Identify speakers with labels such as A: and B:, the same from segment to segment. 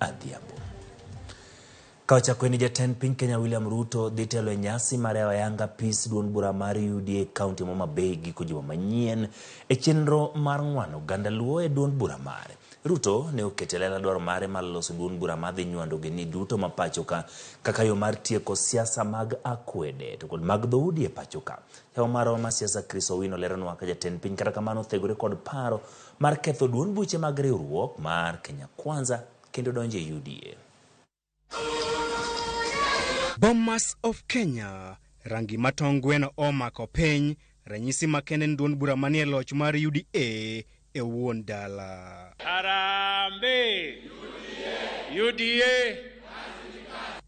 A: Adhiambo. Kawacha kweni jatend piny Kenya William Ruto dhi telo e nyasi mar ayanga peace duond bura mar UDA kaunti Homa Bay giko juma manyien e chenro mar ng'wano oganda Luo e duond bura mare. Ruto ne oketo lela dwaro mare mar loso duond bura madhi nywando gini duto ma pacho ka kaka yo mar tieko siasa mag akwede to kod mag dhoudi e pacho ka. Hewa maro ma siasa Chris Owino leronwa ka jatend piny kata kamano thegore kod paro mar ketho duond buche mag riwruok mar Kenya Kwanza kendo donje UDA.
B: Bomas of Kenya, rangi matong gweno omako piny, ranyisi makende duond bura manie loch mar UDA e wuon dala.
C: Harambe! UDA!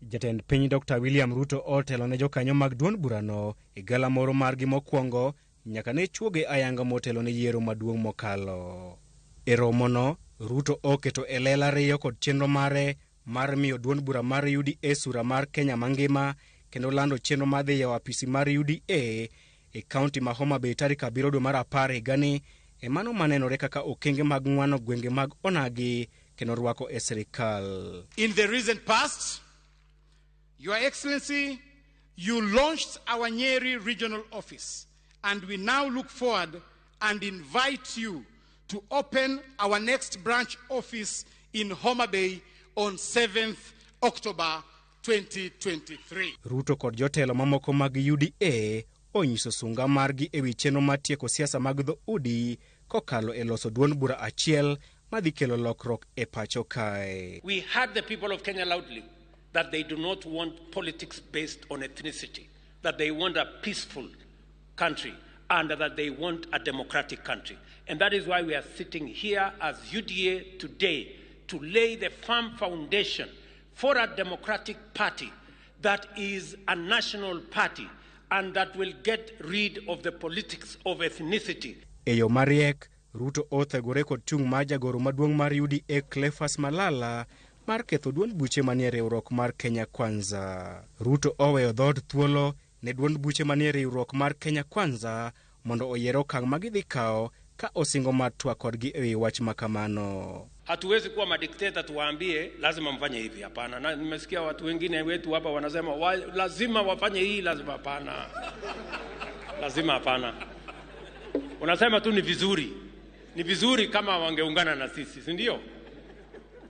B: Jatend piny Dr. William Ruto otelo ne jokanyo mag duond burano e gala moro margi mokwongo nyaka ne chuoge ayanga motelo ne yiero maduong' mokalo. E romono, Ruto oketo e lela riyo kod chenro mare mar miyo duond bura mar UDA sura mar Kenya mangima kendo lando chenro madhi ya apisi mar UDA e kaunti ma Homa Bay tarik 7 dwe mar 10 higani e mano manenore kaka okenge mag ng'wano gwenge mag onagi kendo rwako e sirikal.
C: In the recent past, Your Excellency, you launched our Nyeri regional office, and we now look forward and invite you to open our next branch office in Homa Bay on 7th October 2023.
B: Ruto kod jotelo mamoko mag UDA onyiso sunga margi ewi chenro mar tieko siasa mag dhoudi kokalo e loso duond bura achiel madhi kelo lokruok e pacho kae.
D: We heard the people of Kenya loudly that they do not want politics based on ethnicity, that they want a peaceful country and that they want a democratic country. And that is why we are sitting here as UDA today to lay the firm foundation for a democratic party that is a national party and that will get rid of the politics of ethnicity.
B: Eyo mariek, Ruto othegore kod chung' mar jagoro maduong' mar UDA Cleophas Malala mar ketho duond buche manie riwruok mar Kenya Kwanza. Ruto oweyo dhod thuolo ne duond buche manie riwruok mar Kenya Kwanza mondo oyier okang' magidhi kawo ka osingo matwa kodgi ewi wach makamano.
D: Hatuwezi kuwa madikteta tuwaambie lazima mfanye hivi, hapana. Na nimesikia watu wengine wetu hapa wanasema lazima wafanye hii, lazima hapana. Lazima hapana. Unasema tu ni vizuri. Ni vizuri kama wangeungana na sisi, si ndio?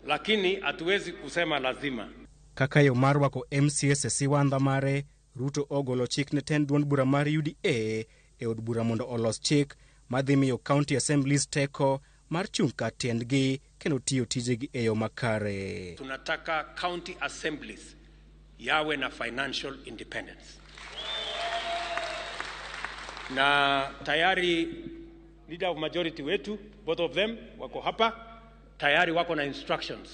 D: Lakini hatuwezi kusema lazima.
B: Kaka yo marwa ko MCS siwandha mare, Ruto ogolo chik ne ten duond bura mar UDA e od bura mondo olos chik madhi miyo county assemblies teko mar chung' ka tiendgi kendo tiyo tijegi e yo makare.
D: Tunataka county assemblies yawe na financial independence. Na tayari leader of majority wetu, both of them wako hapa, tayari wako na instructions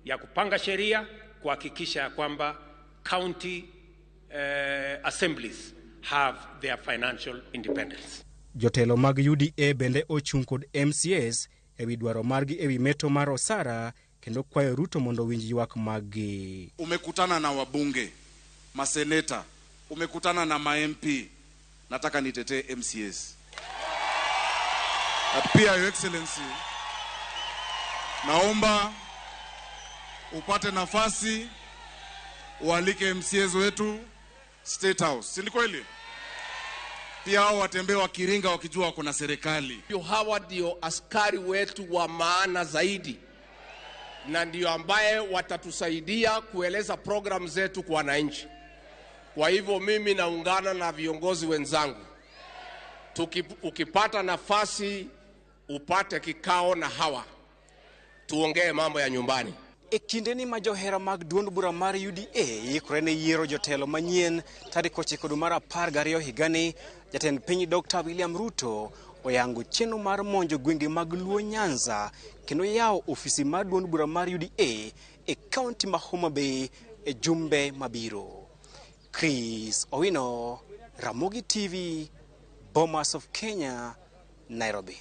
D: ya kupanga sheria kuhakikisha kwamba county assemblies have their financial independence.
B: Jotelo mag UDA bende ochung' kod MCS ewi dwaro margi ewi meto mar osara kendo kwayo Ruto mondo winj ywak maggi.
E: Umekutana na wabunge, maseneta, umekutana na ma-MP, nataka nitetee MCS. Pia Your Excellency, naomba upate nafasi ualike MCS wetu State House. Si ni kweli? Pia hao watembea wakiringa wakijua kuna serikali.
F: Hawa ndio askari wetu wa maana zaidi, na ndio ambaye watatusaidia kueleza program zetu kwa wananchi. Kwa hivyo mimi naungana na viongozi wenzangu, ukipata nafasi upate kikao na hawa tuongee mambo ya nyumbani.
B: E kinde ni majohera mag duond bura mar UDA yikore ne yiero jotelo manyien tarik 9 dwe mar 12 higani, jatend piny Dr. William Ruto oyango chenro mar monjo gwenge mag Luo Nyanza kendo yawo ofisi mar duond bura mar UDA e kaunti ma Homa Bay e jumbe mabiro. Chris Owino, Ramogi TV, Bomas of Kenya, Nairobi.